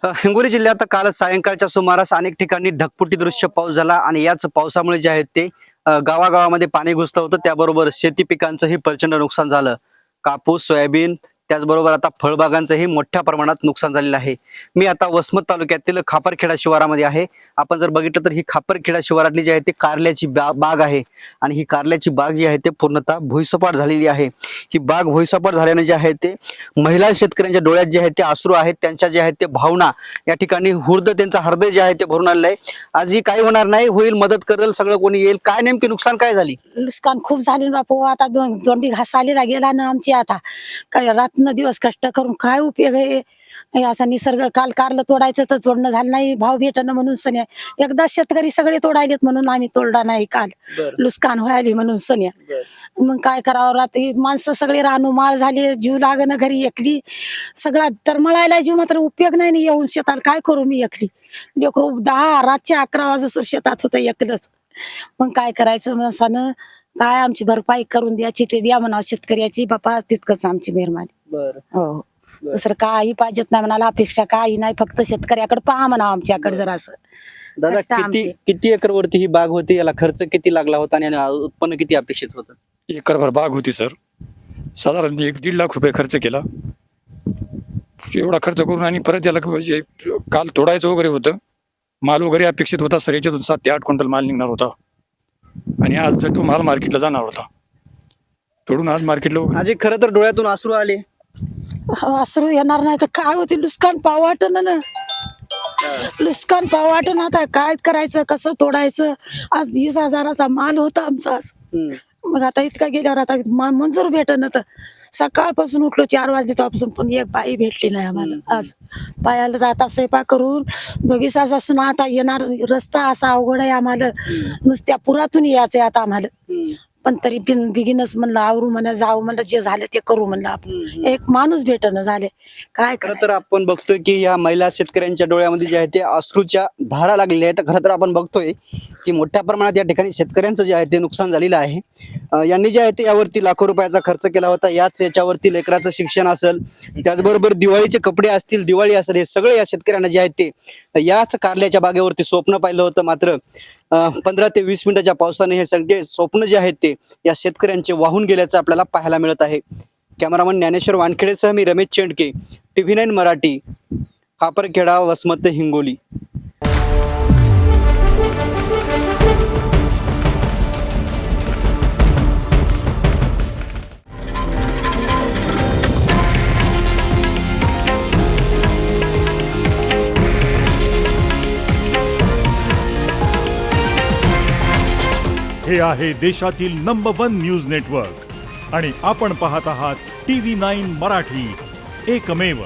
हिंगोली जिल्ह्यात काल सायंकाळच्या सुमारास अनेक ठिकाणी ढगफुटी दृश्य पाऊस झाला आणि याच पावसामुळे जे आहे ते गावागावामध्ये पाणी घुसलं होतं. त्याबरोबर शेती पिकांचंही प्रचंड नुकसान झालं. कापूस, सोयाबीन त्याचबरोबर आता फळबागांचंही मोठ्या प्रमाणात नुकसान झालेलं आहे. मी आता वसमत तालुक्यातील खापरखेडा शिवारामध्ये आहे. आपण जर बघितलं तर ही खापरखेडा शिवारातली जी आहे ती कारल्याची बाग आहे आणि ही कारल्याची बाग जी आहे ते पूर्णतः भुईसपाट झालेली आहे. ही बाग भुईसपाट झाल्याने जे आहे ते महिला शेतकऱ्यांच्या डोळ्यात जे आहे ते अश्रू आहेत, त्यांच्या जे आहेत ते भावना या ठिकाणी त्यांचा हृदय जे आहे ते भरून आलेलं आहे. आजही काही होणार नाही, होईल, मदत करेल, सगळं कोणी येईल. काय नेमकी नुकसान काय झाली? नुकसान खूप झाले ना बापू. आता दोंडी घास आलेला गेला ना आमची. आता काय रात्र दिवस कष्ट करून काय उपयोग आहे? हे असा निसर्ग काल कारलं तोडायचं तर तोडणं झालं नाही, भाव भेटणं म्हणून सन्या. एकदा शेतकरी सगळे तोडायलेत म्हणून आम्ही तोडला नाही काल. नुकसान व्हायली म्हणून सन्या. मग काय करावं? रात्री माणसं सगळे रानू माळ झाली, जीव लागणं घरी एकली सगळा. तर मळायला जीव मात्र उपयोग नाही ना येऊन शेतात. काय करू मी एकली? लेकरू 10 रातचे 11 वाजता शेतात होतं एकलंच. मग काय करायचं माणसानं? काय आमची भरपाई करून द्यायची ते द्या म्हणावं शेतकऱ्याची बापा, तितकंच आमची मेहरबानी. हो, दुसरं काही पाहिजेत नाही म्हणाला. अपेक्षा काही नाही, फक्त शेतकऱ्याकडे पहा म्हणावं आमच्याकडे जरा. असं दादा, किती एकर वरती ही बाग होती? याला खर्च किती लागला होता आणि उत्पन्न किती अपेक्षित होतं? एकरभर बाग होती सर. साधारण 1-1.5 लाख रुपये खर्च केला. एवढा खर्च करून आणि परत याला म्हणजे काल तोडायचं वगैरे होतं. माल वगैरे अपेक्षित होता सर. याच्यातून 7 ते 8 क्विंटल माल निघणार होता आणि आज तो माल मार्केटला जाणार होता. तोडून आज मार्केटला आज खरं तर डोळ्यातून अश्रू आले. अश्रू येणार नाही तर काय होते? नुकसान पाव वाटन ना, नुकसान पाव वाटन. आता काय करायचं, कसं तोडायचं? आज 20,000चा माल होता आमचा आज. मग आता इतका गेल्यावर आता मंजूर भेटन. तर सकाळपासून उठलो 4 वाजले तेव्हापासून पण एक बाई भेटली नाही आम्हाला. आज पायाला जाता स्वयंपाक करून बगीचा असून आता येणार रस्ता असा अवघड आहे आम्हाला. नुसत्या पुरातून यायचंय आता आम्हाला. पण तरी बिगिनच म्हणलं आवरू म्हणलं, जाऊ म्हणलं, जे झालं ते करू म्हणलं. आपण एक माणूस भेटणं झाले. काय खरं तर आपण बघतोय की या महिला शेतकऱ्यांच्या डोळ्यामध्ये जे आहे ते अश्रूच्या धारा लागलेल्या आहेत. खरं तर आपण बघतोय की मोठ्या प्रमाणात या ठिकाणी शेतकऱ्यांचं जे आहे ते नुकसान झालेलं आहे. यांनी जे आहे ते यावरती लाखो रुपयाचा खर्च केला होता. याच्यावरती लेकराचं शिक्षण असेल, त्याचबरोबर दिवाळीचे कपडे असतील, दिवाळी असेल, हे सगळे या शेतकऱ्यांना जे आहेत ते याच कारल्याच्या बागेवरती स्वप्न पाहिलं होतं. मात्र 15 ते 20 मिनिटाच्या पावसाने हे सगळे स्वप्न जे आहेत ते या शेतकऱ्यांचे वाहून गेल्याचं आपल्याला पाहायला मिळत आहे. कॅमेरामन ज्ञानेश्वर वानखेडेसह मी रमेश चेंडके, TV9 मराठी, खापरखेडा, वसमत, हिंगोली. हे आहे देशातील नंबर 1 न्यूज नेटवर्क आणि आपण पाहत आहात TV9 मराठी, एकमेव.